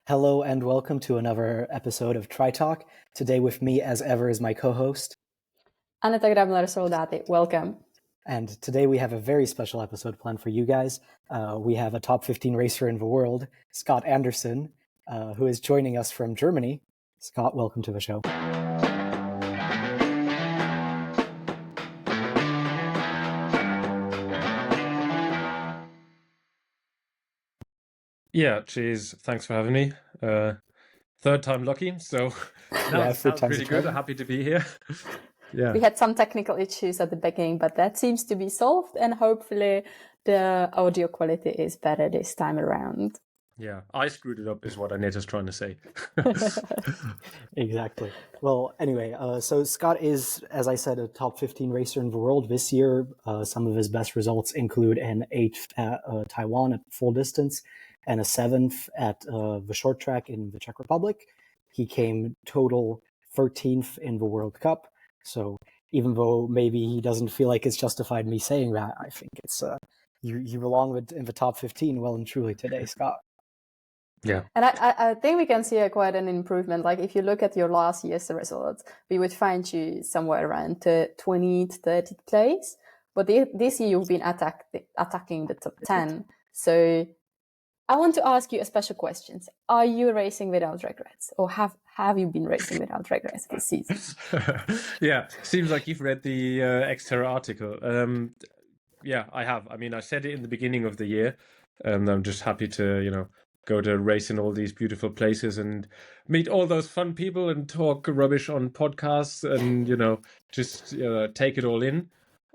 Hello and welcome to another episode of Tri Talk. Today with me, as ever, is my co-host. Annetta Grabner-Soldati, welcome. And today we have a very special episode planned for you guys. We have a top 15 racer in the world, Scott Anderson, who is joining us from Germany. Scott, welcome to the show. Yeah, cheers. Thanks for having me. Third time lucky, so that sounds really good. Happy to be here. Yeah. We had some technical issues at the beginning, but that seems to be solved, and hopefully the audio quality is better this time around. Yeah, I screwed it up is what Aneta's trying to say. Exactly. Well, anyway, so Scott is, as I said, a top 15 racer in the world this year. Some of his best results include an 8th at Taiwan at full distance and a 7th at the short track in the Czech Republic. He came total 13th in the World Cup. So even though maybe he doesn't feel like it's justified me saying that, I think it's you belong in the top 15 well and truly today, Scott. Yeah. And I think we can see quite an improvement. Like if you look at your last year's results, we would find you somewhere around 20th, 30th place. But this year you've been attacking the top 10. So I want to ask you a special question. Are you racing without regrets, or have you been racing without regrets this season? Yeah, seems like you've read the XTERRA article. Yeah, I have. I mean, I said it in the beginning of the year, and I'm just happy to, go to race in all these beautiful places and meet all those fun people and talk rubbish on podcasts and, just take it all in.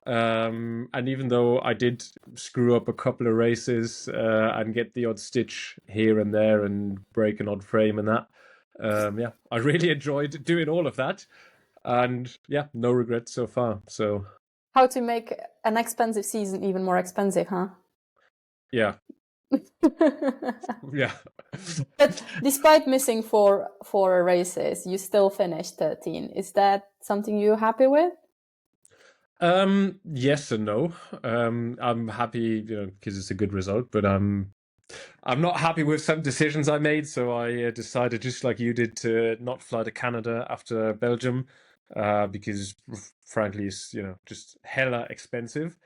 And even though I did screw up a couple of races and get the odd stitch here and there and break an odd frame and that, yeah, I really enjoyed doing all of that. And yeah, no regrets so far. So how to make an expensive season even more expensive, huh? Yeah. Yeah. But despite missing four races, you still finished 13. Is that something you're happy with? Yes and no. I'm happy, because it's a good result, but I'm not happy with some decisions I made. So I decided, just like you did, to not fly to Canada after Belgium, because frankly, it's just hella expensive.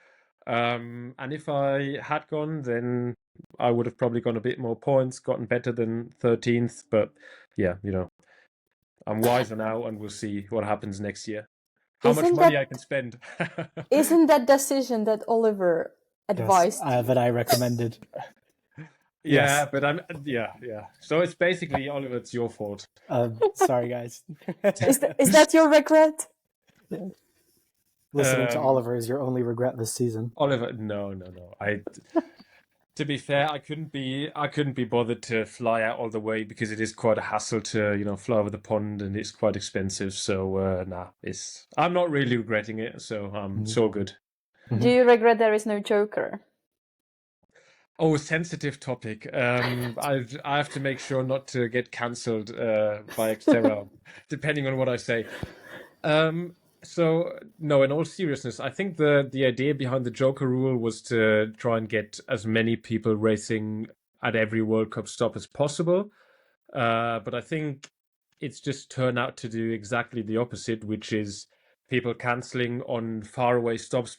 And if I had gone, then I would have probably gone a bit more points, gotten better than 13th. But yeah, I'm wiser now, and we'll see what happens next year. How much money I can spend. Isn't that decision that Oliver advised? Yes, that I recommended. Yeah, Yes. but yeah. So it's basically, Oliver, it's your fault. Sorry, guys. Is that your regret? Listening to Oliver is your only regret this season. Oliver, no. To be fair, I couldn't be bothered to fly out all the way because it is quite a hassle to, fly over the pond, and it's quite expensive. So I'm not really regretting it. So it's all good. Do you regret there is no Joker? Oh, sensitive topic. I have to make sure not to get cancelled by XTERRA, depending on what I say. So no, in all seriousness, I think the idea behind the Joker rule was to try and get as many people racing at every World Cup stop as possible. But I think it's just turned out to do exactly the opposite, which is people cancelling on faraway stops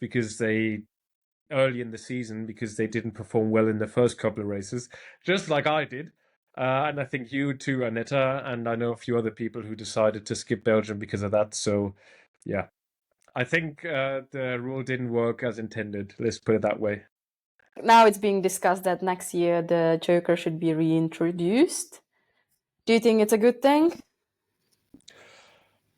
early in the season because they didn't perform well in the first couple of races, just like I did. And I think you too, Aneta, and I know a few other people who decided to skip Belgium because of that. So yeah, I think the rule didn't work as intended. Let's put it that way. Now it's being discussed that next year the Joker should be reintroduced. Do you think it's a good thing?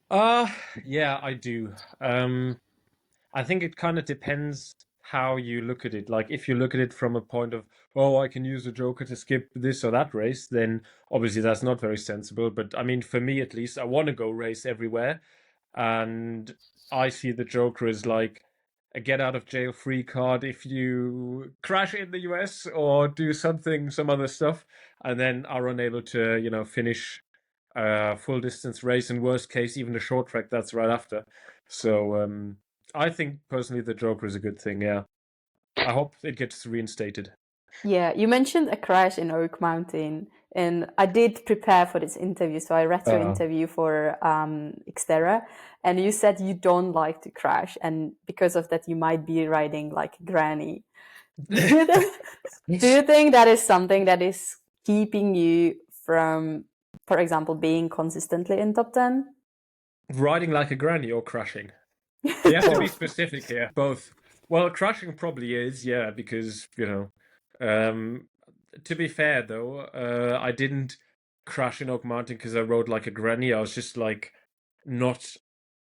Yeah, I do. I think it kind of depends how you look at it. Like, if you look at it from a point of, oh, I can use the Joker to skip this or that race, then obviously that's not very sensible. But I mean, for me at least, I want to go race everywhere. And I see the Joker as like a get out of jail free card if you crash in the US or do some other stuff, and then are unable to, finish a full distance race, in worst case, even a short track that's right after. So I think personally the Joker is a good thing, yeah. I hope it gets reinstated. Yeah, you mentioned a crash in Oak Mountain, and I did prepare for this interview, so I read your interview for XTERRA, and you said you don't like to crash, and because of that, you might be riding like a granny. Do you think that is something that is keeping you from, for example, being consistently in top 10? Riding like a granny or crashing? You have to be specific here. Both. Well, crashing probably is, yeah, because, to be fair though, I didn't crash in Oak Mountain because I rode like a granny. I was just like not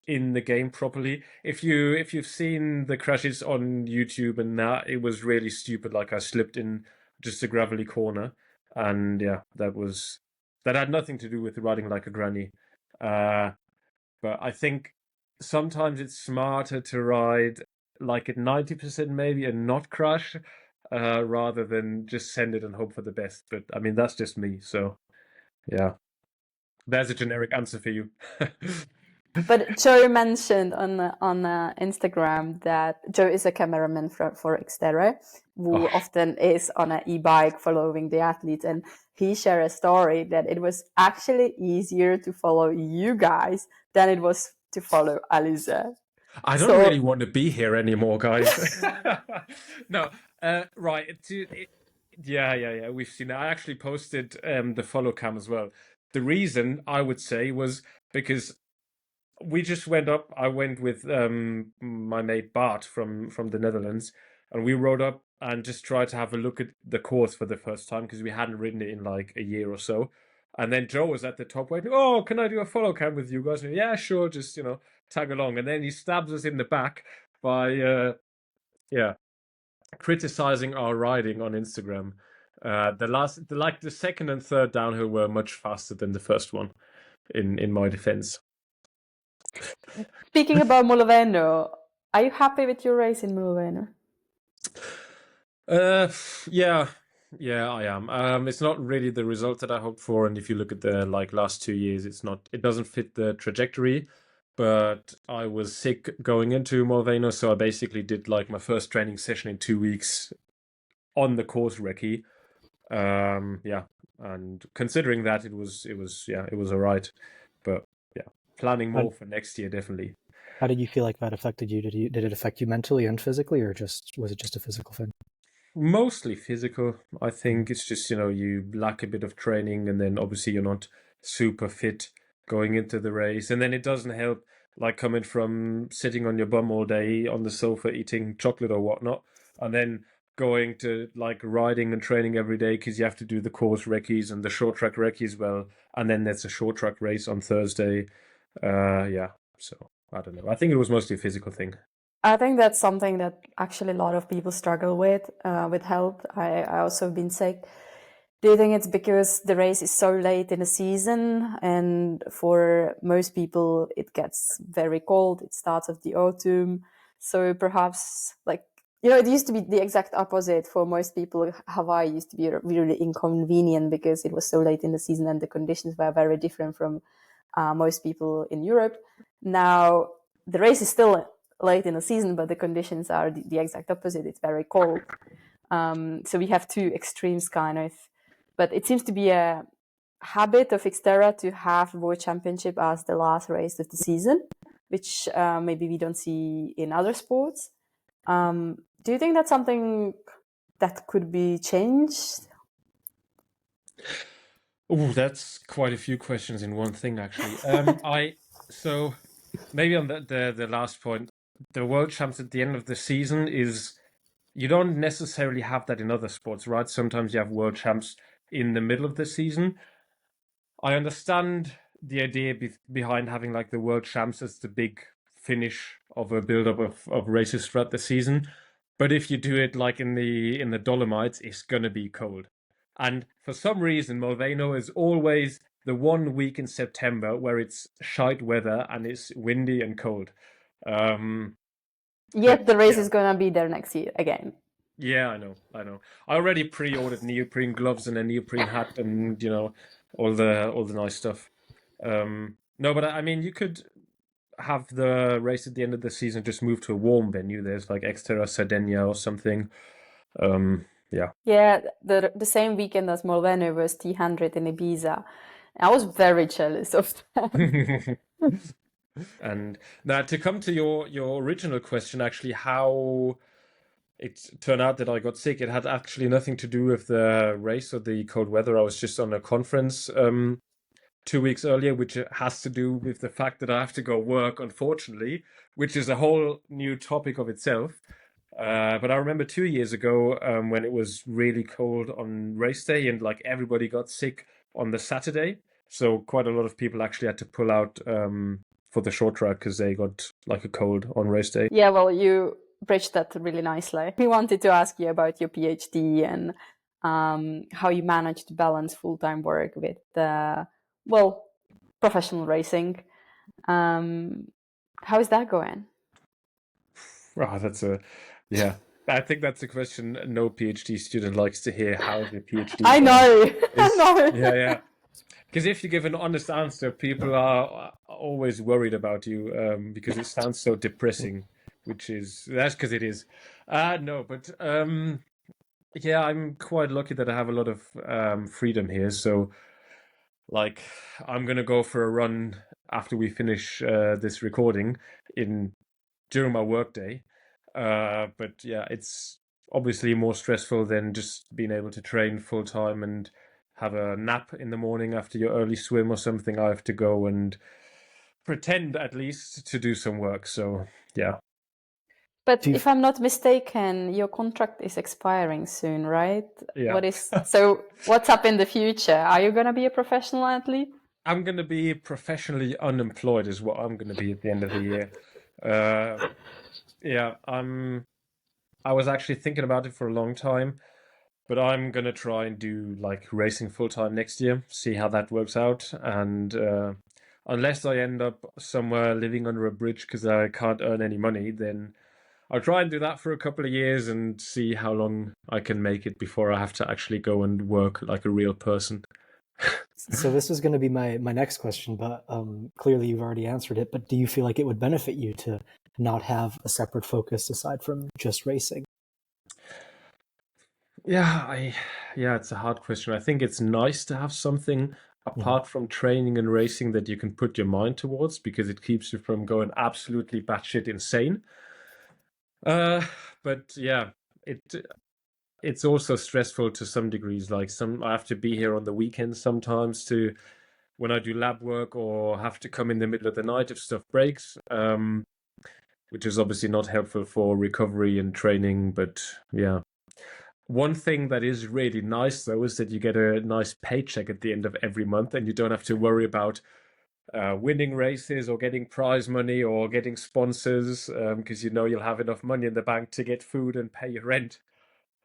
in the game properly. If you've seen the crashes on YouTube and that, it was really stupid. Like I slipped in just a gravelly corner, and yeah, that had nothing to do with riding like a granny. But I think sometimes it's smarter to ride like at 90% maybe and not crash, rather than just send it and hope for the best. But I mean, that's just me. So yeah, there's a generic answer for you. But Joe mentioned on Instagram that Joe is a cameraman for XTERRA, who often is on an e-bike following the athletes, and he shared a story that it was actually easier to follow you guys than it was to follow Aliza. I don't really want to be here anymore, guys. No, right. Yeah. We've seen it. I actually posted the follow cam as well. The reason I would say was because we just went up. I went with my mate Bart from the Netherlands, and we rode up and just tried to have a look at the course for the first time because we hadn't ridden it in like a year or so. And then Joe was at the top waiting. Oh, can I do a follow cam with you guys? And, yeah, sure. Just tag along. And then he stabs us in the back by criticizing our riding on Instagram. The second and third downhill were much faster than the first one. In my defense. Speaking about Moloveno, are you happy with your race in Moloveno? Yeah, I am. It's not really the result that I hoped for, and if you look at the last 2 years, it doesn't fit the trajectory. But I was sick going into Moloveno, so I basically did like my first training session in 2 weeks on the course recce. And considering that, it was all right. But yeah, planning more for next year definitely. How did you feel like that affected you? Did it affect you mentally and physically, or was it just a physical thing? Mostly physical. I think it's just, you lack a bit of training, and then obviously you're not super fit going into the race. And then it doesn't help, like coming from sitting on your bum all day on the sofa eating chocolate or whatnot, and then going to like riding and training every day because you have to do the course recce's and the short track recce as well. And then there's a short track race on Thursday. So I don't know. I think it was mostly a physical thing. I think that's something that actually a lot of people struggle with health. I also have been sick. Do you think it's because the race is so late in the season, and for most people it gets very cold, it starts of the autumn, so perhaps it used to be the exact opposite for most people. Hawaii used to be really inconvenient because it was so late in the season and the conditions were very different from most people in Europe. Now the race is still late in the season, but the conditions are the exact opposite. It's very cold. So we have two extremes kind of. But it seems to be a habit of XTERRA to have World Championship as the last race of the season, which maybe we don't see in other sports. Do you think that's something that could be changed? Oh, that's quite a few questions in one thing, actually. So maybe on the last point, the World Champs at the end of the season you don't necessarily have that in other sports, right? Sometimes you have World Champs in the middle of the season. I understand the idea behind having like the World Champs as the big finish of a build-up of races throughout the season. But if you do it like in the Dolomites, it's gonna be cold. And for some reason, Moloveno is always the 1 week in September where it's shite weather and it's windy and cold. Yet the race is gonna be there next year again. Yeah, I know. I already pre-ordered neoprene gloves and a neoprene hat, and all the nice stuff. No, but I mean, you could have the race at the end of the season just move to a warm venue. There's like XTERRA Sardinia or something. yeah. Yeah, the same weekend as Moreno was T100 in Ibiza. I was very jealous of that. And now to come to your original question, actually, how it turned out that I got sick, it had actually nothing to do with the race or the cold weather. I was just on a conference 2 weeks earlier, which has to do with the fact that I have to go work, unfortunately, which is a whole new topic of itself. But I remember 2 years ago when it was really cold on race day and like everybody got sick on the Saturday. So quite a lot of people actually had to pull out for the short track because they got like a cold on race day. Yeah, well, you bridged that really nicely. We wanted to ask you about your PhD and how you managed to balance full-time work with, professional racing. How is that going? Oh, yeah. I think that's a question no PhD student likes to hear. How's your PhD I going? know, I know. Yeah. Because if you give an honest answer, people are always worried about you because it sounds so depressing, that's because it is. No, but yeah, I'm quite lucky that I have a lot of freedom here. So, like, I'm gonna go for a run after we finish this recording during my workday. But yeah, it's obviously more stressful than just being able to train full time and have a nap in the morning after your early swim or something. I have to go and pretend at least to do some work. So yeah. But if I'm not mistaken, your contract is expiring soon, right? Yeah. What's up in the future? Are you gonna be a professional athlete? I'm gonna be professionally unemployed is what I'm gonna be at the end of the year. Yeah, I was actually thinking about it for a long time. But I'm gonna try and do like racing full time next year, see how that works out. And unless I end up somewhere living under a bridge because I can't earn any money, then I'll try and do that for a couple of years and see how long I can make it before I have to actually go and work like a real person. So this was going to be my next question, but clearly you've already answered it. But do you feel like it would benefit you to not have a separate focus aside from just racing? Yeah, it's a hard question. I think it's nice to have something apart from training and racing that you can put your mind towards because it keeps you from going absolutely batshit insane. But yeah, it's also stressful to some degrees. Like I have to be here on the weekends sometimes when I do lab work or have to come in the middle of the night if stuff breaks. Which is obviously not helpful for recovery and training, but yeah. One thing that is really nice though is that you get a nice paycheck at the end of every month and you don't have to worry about winning races or getting prize money or getting sponsors because you know you'll have enough money in the bank to get food and pay your rent.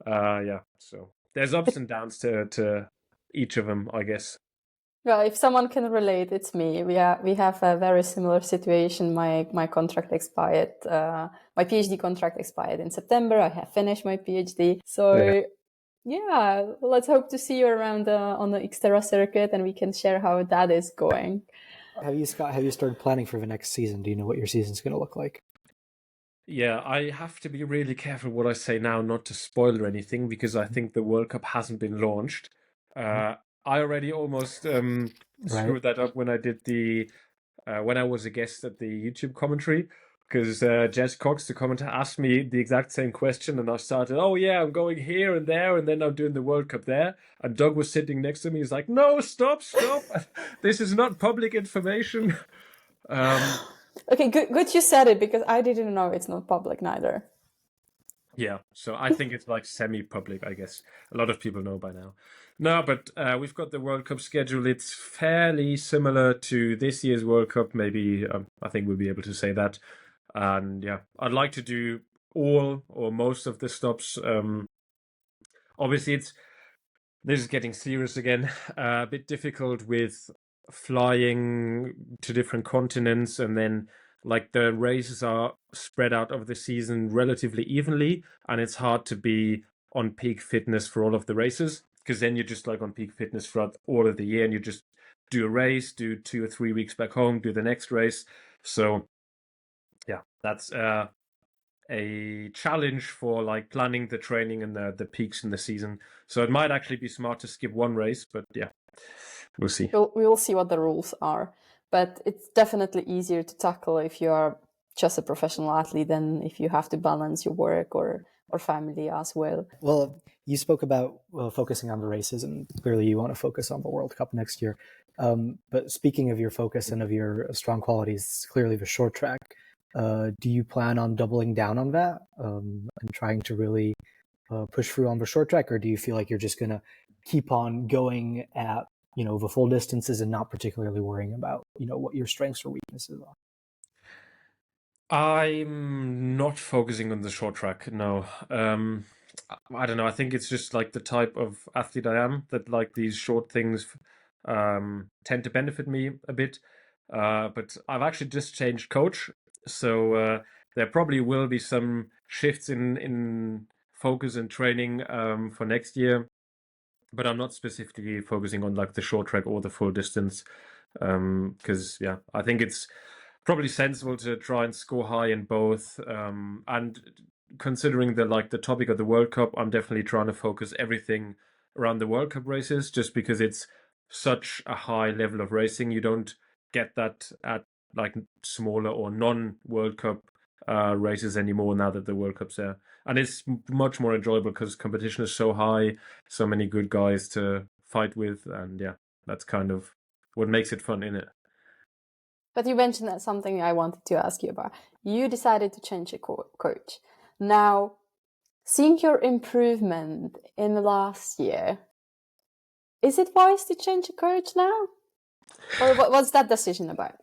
Yeah, so there's ups and downs to each of them, I guess. Well, if someone can relate, it's me. We have a very similar situation. My contract expired. My PhD contract expired in September. I have finished my PhD. So yeah, let's hope to see you around on the XTERRA circuit, and we can share how that is going. Have you started planning for the next season? Do you know what your season's going to look like? Yeah, I have to be really careful what I say now, not to spoil anything, because I think the World Cup hasn't been launched. I already almost screwed that up when I did when I was a guest at the YouTube commentary, because Jess Cox, the commentator, asked me the exact same question, and I started, oh yeah, I'm going here and there, and then I'm doing the World Cup there. And Doug was sitting next to me. He's like, no, stop. This is not public information. Okay, good you said it, because I didn't know it's not public neither. Yeah, so I think it's like semi-public, I guess. A lot of people know by now. No, but we've got the World Cup schedule. It's fairly similar to this year's World Cup. Maybe I think we'll be able to say that. And yeah, I'd like to do all or most of the stops. Obviously, this is getting serious again. A bit difficult with flying to different continents, and then like the races are spread out over the season relatively evenly, and it's hard to be on peak fitness for all of the races, because then you're just like on peak fitness throughout all of the year, and you just do a race, do 2 or 3 weeks back home, do the next race. So yeah, that's a challenge for like planning the training and the peaks in the season. So it might actually be smart to skip one race, but yeah, we'll see. We will see what the rules are, but it's definitely easier to tackle if you are just a professional athlete than if you have to balance your work or family as well. Well, you spoke about focusing on the races, and clearly you want to focus on the World Cup next year. But speaking of your focus and of your strong qualities, clearly the short track, do you plan on doubling down on that and trying to really push through on the short track, or do you feel like you're just going to keep on going at the full distances and not particularly worrying about what your strengths or weaknesses are? I'm not focusing on the short track, no. I don't know. I think it's just like the type of athlete I am that like these short things tend to benefit me a bit. But I've actually just changed coach, so there probably will be some shifts in focus and training for next year. But I'm not specifically focusing on like the short track or the full distance, because yeah, I think it's probably sensible to try and score high in both. And considering the topic of the World Cup, I'm definitely trying to focus everything around the World Cup races, just because it's such a high level of racing. You don't get that at like smaller or non-World Cup races anymore now that the World Cup's there. And it's much more enjoyable because competition is so high, so many good guys to fight with, and yeah, that's kind of what makes it fun, innit? But you mentioned that something I wanted to ask you about. You decided to change your coach. Now, seeing your improvement in the last year, is it wise to change a coach now? Or what's that decision about?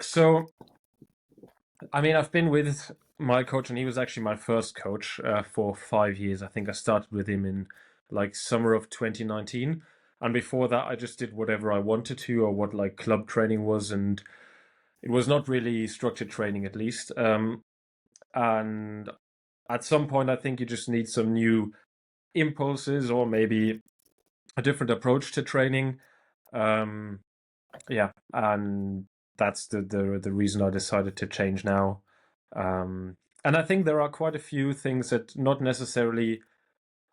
So, I mean, I've been with my coach, and he was actually my first coach for 5 years. I think I started with him in like summer of 2019. And before that, I just did whatever I wanted to, or what like club training was. And it was not really structured training, at least. And at some point, I think you just need some new impulses, or maybe a different approach to training. Yeah, and that's the reason I decided to change now. And I think there are quite a few things that not necessarily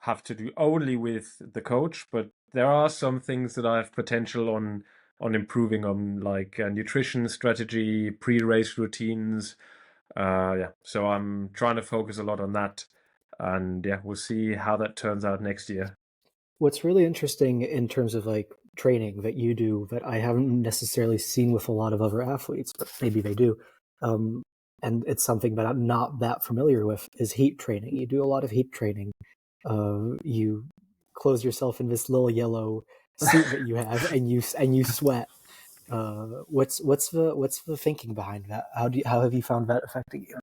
have to do only with the coach, but there are some things that I have potential on improving on, like nutrition strategy, pre-race routines. Yeah, so I'm trying to focus a lot on that, and yeah, we'll see how that turns out next year. What's really interesting in terms of like training that you do that I haven't necessarily seen with a lot of other athletes, but maybe they do, and it's something that I'm not that familiar with, is heat training. You do a lot of heat training. You close yourself in this little yellow suit that you have, and you sweat. What's the thinking behind that? How have you found that affecting you?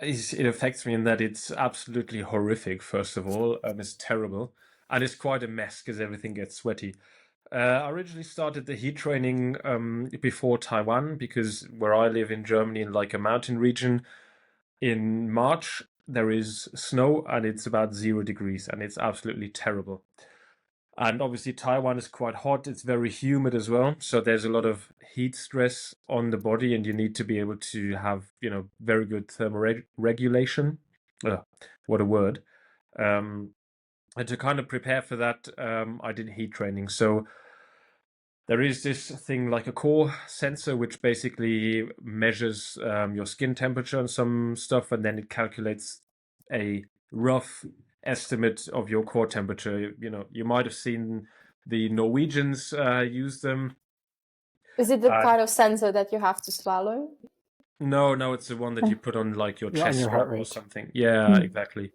It affects me in that it's absolutely horrific, first of all. It's terrible. And it's quite a mess because everything gets sweaty. I originally started the heat training before Taiwan, because where I live in Germany, in like a mountain region, in March there is snow and it's about 0 degrees, and it's absolutely terrible. And obviously Taiwan is quite hot. It's very humid as well. So there's a lot of heat stress on the body, and you need to be able to have, very good thermoregulation. What a word. And to kind of prepare for that, I did heat training. So there is this thing like a core sensor, which basically measures your skin temperature and some stuff, and then it calculates a rough estimate of your core temperature. You might have seen the Norwegians use them. Is it the kind of sensor that you have to swallow? No, it's the one that you put on like your chest on your heart strap or rate. something. Yeah, exactly.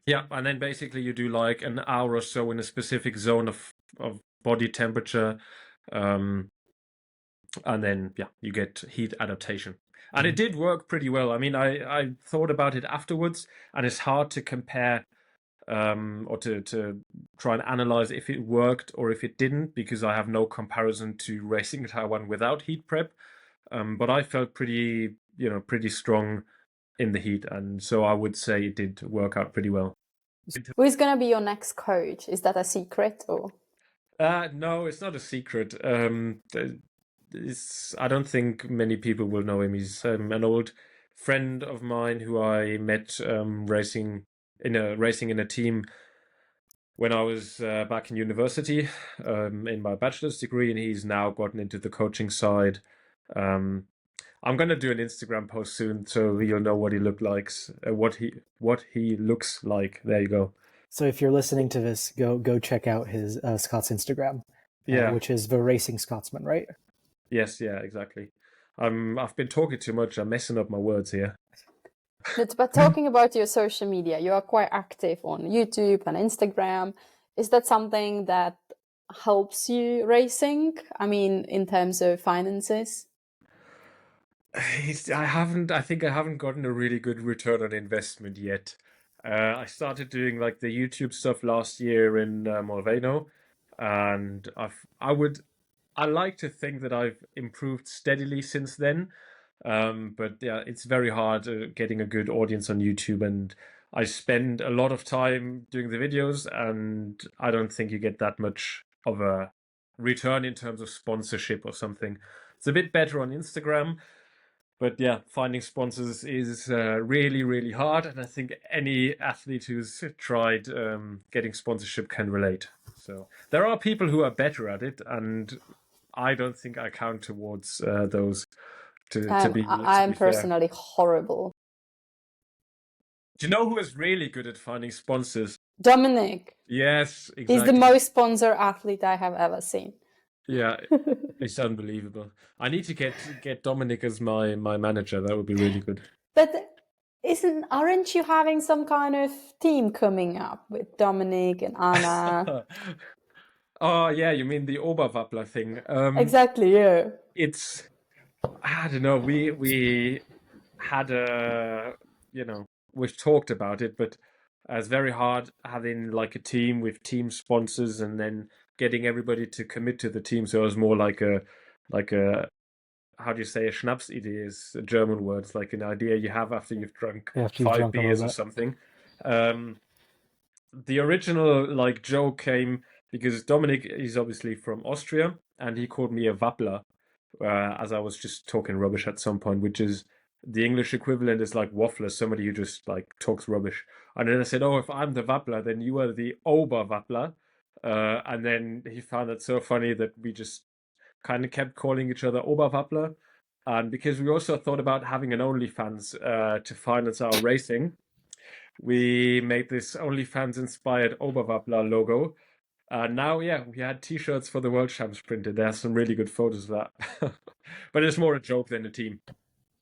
Yeah, and then basically you do like an hour or so in a specific zone of body temperature, and then yeah, you get heat adaptation. And it did work pretty well. I mean, I thought about it afterwards, and it's hard to compare or to try and analyze if it worked or if it didn't, because I have no comparison to racing in Taiwan without heat prep. But I felt pretty strong in the heat, and so I would say it did work out pretty well. Who's going to be your next coach? Is that a secret or? No, it's not a secret. I don't think many people will know him. He's an old friend of mine who I met racing in a team when I was back in university in my bachelor's degree, and he's now gotten into the coaching side. I'm gonna do an Instagram post soon, so you'll know what he looked like, what he looks like. There you go. So if you're listening to this, go check out his Scott's Instagram, Yeah. which is the Racing Scotsman, right? Yes. Yeah. Exactly. I've been talking too much. I'm messing up my words here. But talking about your social media, you are quite active on YouTube and Instagram. Is that something that helps you racing? I mean, in terms of finances? I think I haven't gotten a really good return on investment yet. I started doing like the YouTube stuff last year in Molveno, and I like to think that I've improved steadily since then. But yeah, it's very hard getting a good audience on YouTube, and I spend a lot of time doing the videos, and I don't think you get that much of a return in terms of sponsorship or something. It's a bit better on Instagram, but yeah, finding sponsors is really, really hard, and I think any athlete who's tried getting sponsorship can relate. So there are people who are better at it, and I don't think I count towards those. I'm personally horrible. Do you know who is really good at finding sponsors? Dominic. Yes, exactly. He's the most sponsored athlete I have ever seen. Yeah, it's unbelievable. I need to get Dominic as my manager. That would be really good. But aren't you having some kind of team coming up with Dominic and Anna? Oh yeah, you mean the Oberwappler thing? Exactly, yeah. I don't know. We had we've talked about it, but it's very hard having like a team with team sponsors and then getting everybody to commit to the team. So it was more like a how do you say, a Schnapsidee is a German word. It's like an idea you have after you've drunk 5 beers or something. The original like joke came because Dominic is obviously from Austria, and he called me a Wappler as I was just talking rubbish at some point, which is the English equivalent is like waffler, somebody who just like talks rubbish. And then I said, oh, if I'm the Wappler, then you are the Oberwappler. And then he found it so funny that we just kind of kept calling each other Oberwappler. And because we also thought about having an OnlyFans to finance our racing, we made this OnlyFans inspired Oberwappler logo. Now, yeah, we had T-shirts for the World Champs printed. There's some really good photos of that. But it's more a joke than a team.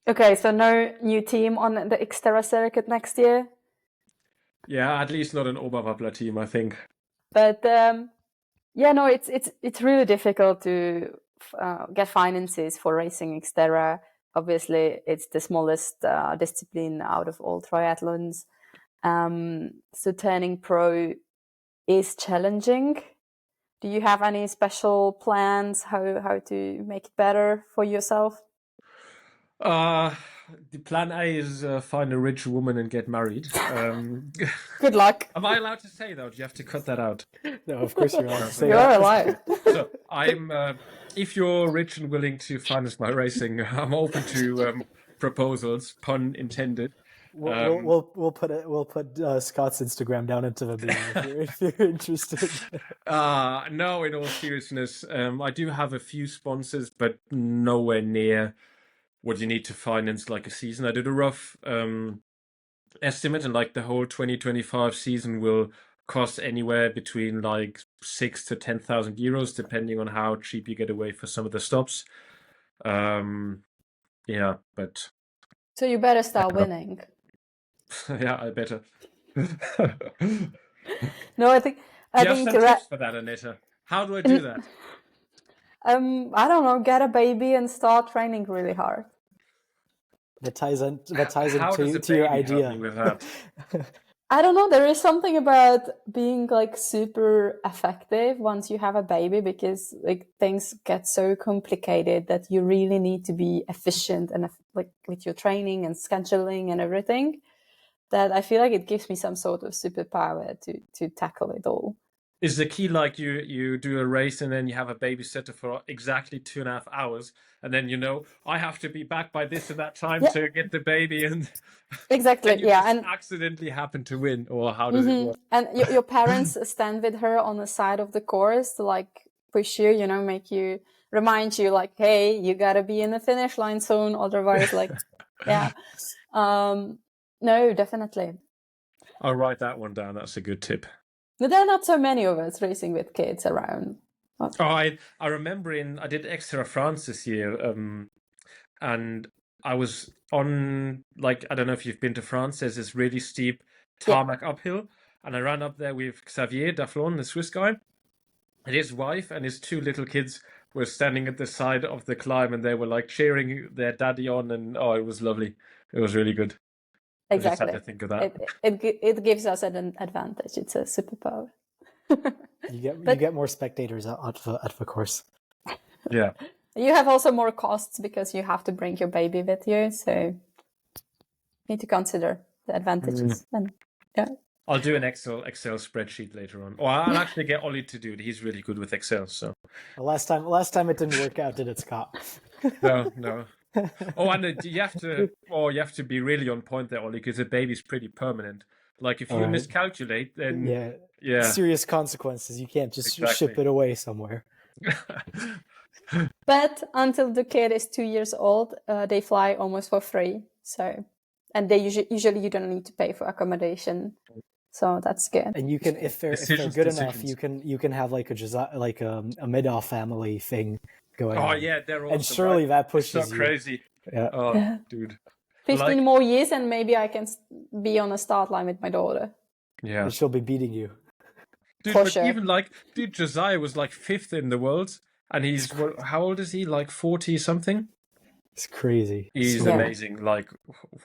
Okay, so no new team on the XTERRA circuit next year? Yeah, at least not an Oberwappler team, I think. But yeah, no, it's really difficult to get finances for racing XTERRA. Obviously, it's the smallest discipline out of all triathlons. So turning pro is challenging. Do you have any special plans how to make it better for yourself? The plan A is find a rich woman and get married. Good luck. Am I allowed to say that? Do you have to cut that out? No, of course you're allowed to say You're that. allowed. So I'm, if you're rich and willing to finance my racing, I'm open to proposals, pun intended. We'll put Scott's Instagram down into the beam if you're interested. No, in all seriousness, I do have a few sponsors, but nowhere near what you need to finance like a season. I did a rough estimate, and like the whole 2025 season will cost anywhere between like 6,000 to 10,000 euros, depending on how cheap you get away for some of the stops. Yeah, but so you better start winning. Yeah, I better. No, I think Do you have some tips for that, Aneta? How do I do that? I don't know. Get a baby and start training really hard. That ties into your idea. Help me with that? I don't know. There is something about being like super effective once you have a baby, because like things get so complicated that you really need to be efficient and like with your training and scheduling and everything. That I feel like it gives me some sort of superpower to tackle it all. Is the key like you do a race and then you have a babysitter for exactly 2.5 hours, and then I have to be back by this and that time Yeah. to get the baby, and Exactly. and you Yeah. just And accidentally happen to win, or how does it work? and your parents stand with her on the side of the course to like push you, make you, remind you like, hey, you gotta be in the finish line soon, otherwise, like, yeah. No, definitely. I'll write that one down. That's a good tip. But there are not so many of us racing with kids around. Oh, I remember I did XTERRA France this year, and I was on, like, I don't know if you've been to France. There's this really steep tarmac uphill, and I ran up there with Xavier Daflon, the Swiss guy, and his wife and his 2 little kids were standing at the side of the climb, and they were like cheering their daddy on, and oh, it was lovely. It was really good. Exactly. I just had to think of that. It gives us an advantage. It's a superpower. You get more spectators at the course. Yeah. You have also more costs because you have to bring your baby with you, so you need to consider the advantages. And yeah, I'll do an Excel spreadsheet later on, or I'll actually get Ollie to do it. He's really good with Excel. So last time it didn't work out, did it, Scott? no. Oh, and you have to be really on point there, Ollie, because a baby's pretty permanent. Like if you miscalculate, then yeah, serious consequences. You can't just ship it away somewhere. But until the kid is 2 years old, they fly almost for free. So, and they usually you don't need to pay for accommodation. So that's good. And you can, if they're good enough, you can have like a Middaugh family thing going on. Oh yeah, they're all. And surely that pushes so crazy. Yeah. Oh, yeah. Dude. 15 more years, and maybe I can be on a start line with my daughter. Yeah. And she'll be beating you. Dude, for sure. Even Josiah was like 5th in the world, and he's how old is he? Like 40 something. It's crazy. He's amazing. Like,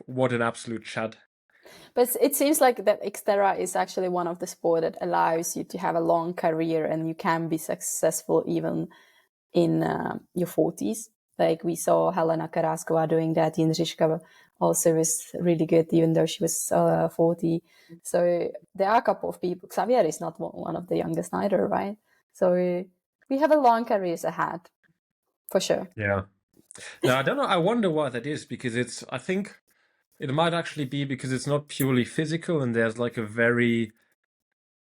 what an absolute chad. But it seems like that XTERRA is actually one of the sports that allows you to have a long career, and you can be successful even in your 40s. Like we saw Helena Karaskova doing that. Jindřiška also was really good, even though she was 40. So there are a couple of people. Xavier is not one of the youngest either, right? So we have a long careers ahead, for sure. Yeah. Now, I don't know. I wonder why that is, because I think it might actually be because it's not purely physical, and there's like a very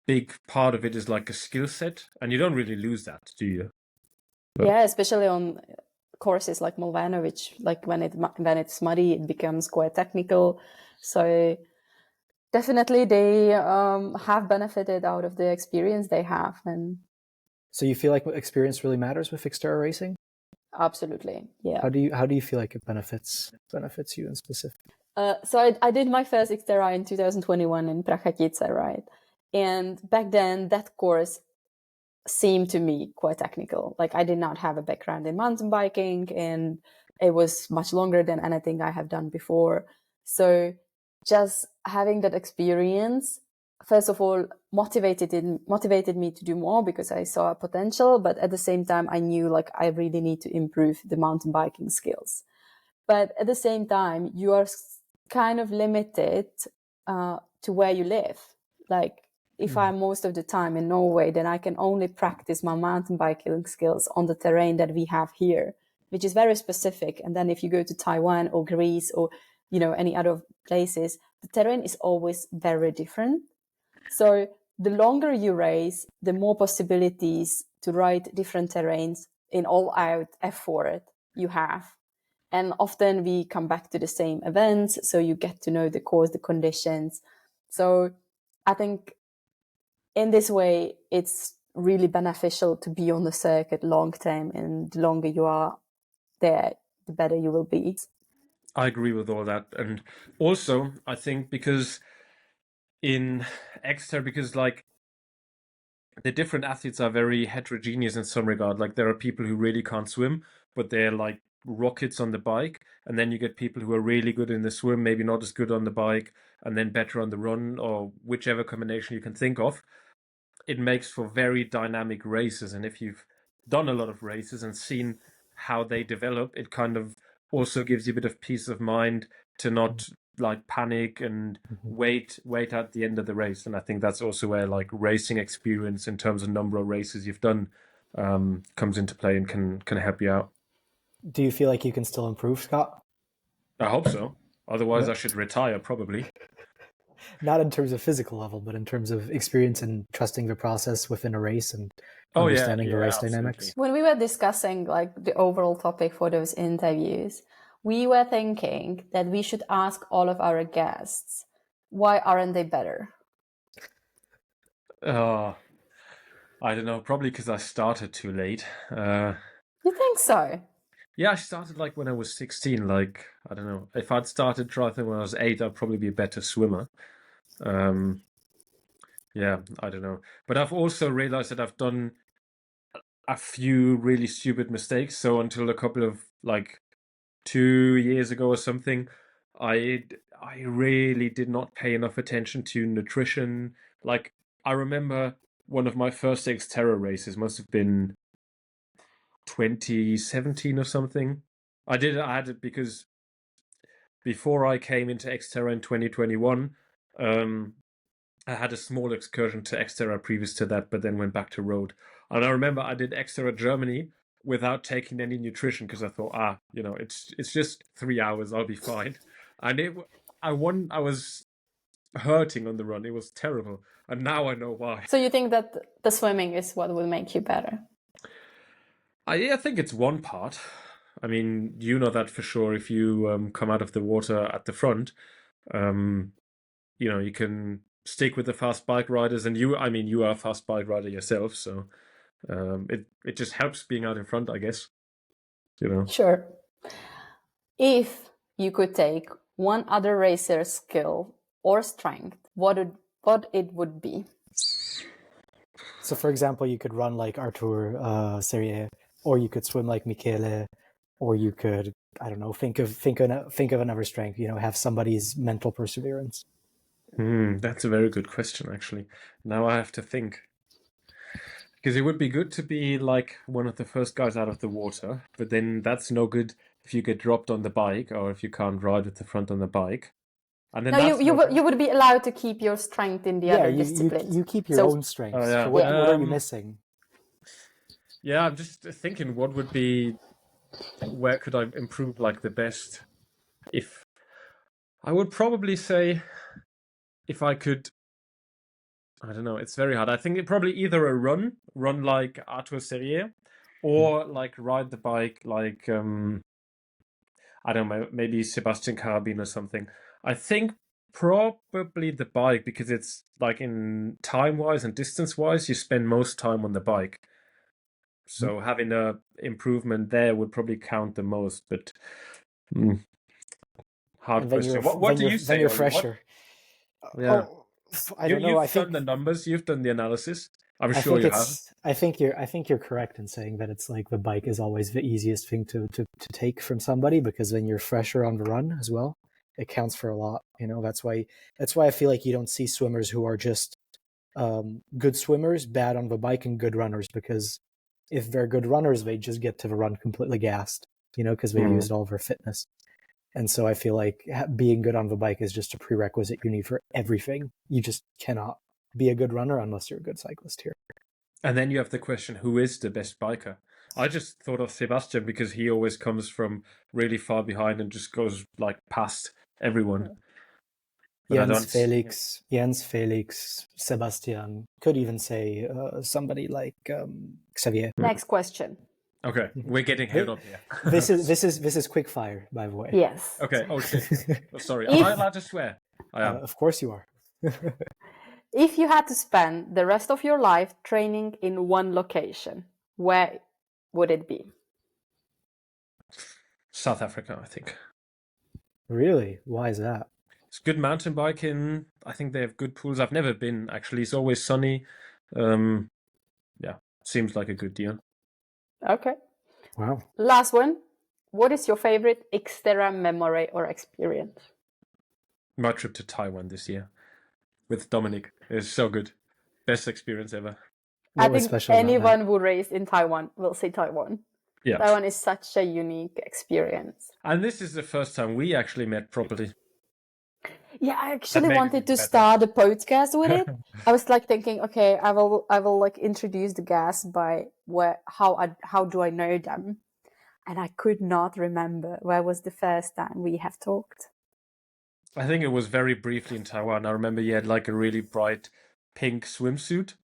big part of it is like a skill set, and you don't really lose that, do you? But... yeah, especially on courses like Mulvano, which like when it's muddy, it becomes quite technical. So definitely they have benefited out of the experience they have. And so you feel like experience really matters with XTERRA racing? Absolutely, yeah. How do you feel like it benefits you in specific? So I did my first XTERRA in 2021 in Prachatice, right? And back then that course seemed to me quite technical. Like I did not have a background in mountain biking, and it was much longer than anything I have done before. So just having that experience, first of all, motivated me to do more because I saw a potential, but at the same time, I knew like I really need to improve the mountain biking skills. But at the same time, you are kind of limited to where you live. Like if I'm most of the time in Norway, then I can only practice my mountain biking skills on the terrain that we have here, which is very specific. And then if you go to Taiwan or Greece or, any other places, the terrain is always very different. So the longer you race, the more possibilities to ride different terrains in all-out effort you have. And often we come back to the same events, so you get to know the course, the conditions. So I think in this way, it's really beneficial to be on the circuit long term, and the longer you are there, the better you will be. I agree with all that. And also, I think because in XTERRA, because like the different athletes are very heterogeneous in some regard. Like there are people who really can't swim, but they're like rockets on the bike. And then you get people who are really good in the swim, maybe not as good on the bike, and then better on the run, or whichever combination you can think of. It makes for very dynamic races. And if you've done a lot of races and seen how they develop, it kind of also gives you a bit of peace of mind to not like panic and wait at the end of the race. And I think that's also where like racing experience in terms of number of races you've done comes into play and can help you out. Do you feel like you can still improve, Scott? I hope so. Otherwise, I should retire probably. Not in terms of physical level, but in terms of experience and trusting the process within a race and Oh, yeah, understanding the race absolutely. dynamics. When we were discussing like the overall topic for those interviews, we were thinking that we should ask all of our guests, why aren't they better? I don't know, probably because I started too late. You think so? Yeah, I started like when I was 16. Like, I don't know, if I'd started triathlon when I was 8, I'd probably be a better swimmer. Yeah, I don't know. But I've also realized that I've done a few really stupid mistakes. So until a couple of like 2 years ago or something, I really did not pay enough attention to nutrition. Like, I remember one of my first XTERRA races must have been 2017 or something. I had it because before I came into XTERRA in 2021, I had a small excursion to XTERRA previous to that, but then went back to road. And I remember I did XTERRA Germany without taking any nutrition because I thought, it's just 3 hours, I'll be fine. And I was hurting on the run. It was terrible, and now I know why. So you think that the swimming is what will make you better? I think it's one part. I mean, you know that for sure. If you come out of the water at the front, you can stick with the fast bike riders, and you are a fast bike rider yourself, so it just helps being out in front, I guess. Sure. If you could take one other racer's skill or strength, what it would be? So, for example, you could run like Artur Serrier, or you could swim like Michele, or you could, I don't know, think of another strength. Have somebody's mental perseverance. That's a very good question, actually. Now I have to think. Because it would be good to be like one of the first guys out of the water, but then that's no good if you get dropped on the bike or if you can't ride with the front on the bike. And then you would be allowed to keep your strength in the other disciplines. You keep your own strengths. Oh, yeah. So what are you missing? Yeah, I'm just thinking where could I improve like the best? If I would probably say if I could, I don't know, it's very hard. I think it probably either a run like Artur Serrier, or like ride the bike like I don't know, maybe Sebastian Carabin or something. I think probably the bike, because it's like in time-wise and distance-wise, you spend most time on the bike. So having a improvement there would probably count the most, but hard question. What do you say? Then you're fresher. Yeah. I don't know. You've done the numbers. You've done the analysis. I'm sure you have. I think you're correct in saying that it's like the bike is always the easiest thing to take from somebody, because when you're fresher on the run as well, it counts for a lot. That's why I feel like you don't see swimmers who are just good swimmers, bad on the bike, and good runners, because if they're good runners, they just get to the run completely gassed, because they've used all of their fitness. And so I feel like being good on the bike is just a prerequisite you need for everything. You just cannot be a good runner unless you're a good cyclist here. And then you have the question, who is the best biker? I just thought of Sebastian because he always comes from really far behind and just goes like past everyone. Jens Felix, Sebastian, could even say somebody like Xavier. Next question. Okay, we're getting held up here. This is quick fire, by the way. Yes. Okay. Oh shit. Oh, sorry. Am I allowed to swear? I am. Of course you are. If you had to spend the rest of your life training in one location, where would it be? South Africa, I think. Really? Why is that? It's good mountain biking. I think they have good pools. I've never been, actually. It's always sunny. Yeah, seems like a good deal. Okay. Wow. Last one. What is your favorite XTERRA memory or experience? My trip to Taiwan this year with Dominic. It was so good. Best experience ever. I think anyone who raised in Taiwan will say Taiwan. Yeah. Taiwan is such a unique experience. And this is the first time we actually met properly. Yeah, I That actually made it wanted even to better. start a podcast with it. I was like thinking, okay, I will like introduce the guests by how do I know them, and I could not remember where was the first time we have talked. I think it was very briefly in Taiwan. I remember you had like a really bright pink swimsuit.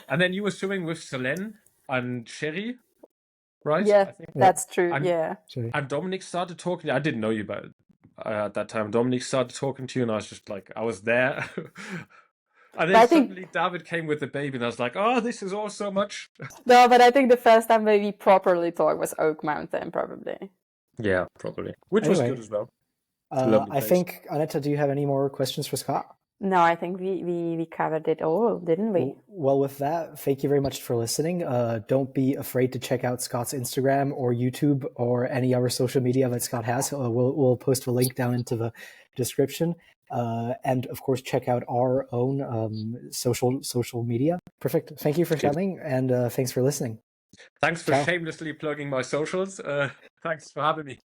And then you were swimming with Selene and Sherry, right? Yeah, I think. that's true. And Yeah, Sorry. and Dominic started talking. I didn't know you, but at that time, Dominic started talking to you, and I was just like, I was there. And but then I think suddenly David came with the baby, and I was like, oh, this is all so much. no, but I think the first time we properly talked was Oak Mountain, probably. Yeah, probably. Which was good Anyway, as well. It's a lovely I place. think, Aneta, do you have any more questions for Scott? No, I think we covered it all, didn't we? Well, with that, thank you very much for listening. Don't be afraid to check out Scott's Instagram or YouTube or any other social media that Scott has. We'll post a link down into the description. And of course, check out our own social media. Perfect. Thank you for Good. coming, and thanks for listening. Thanks for Ciao. shamelessly plugging my socials. Thanks for having me.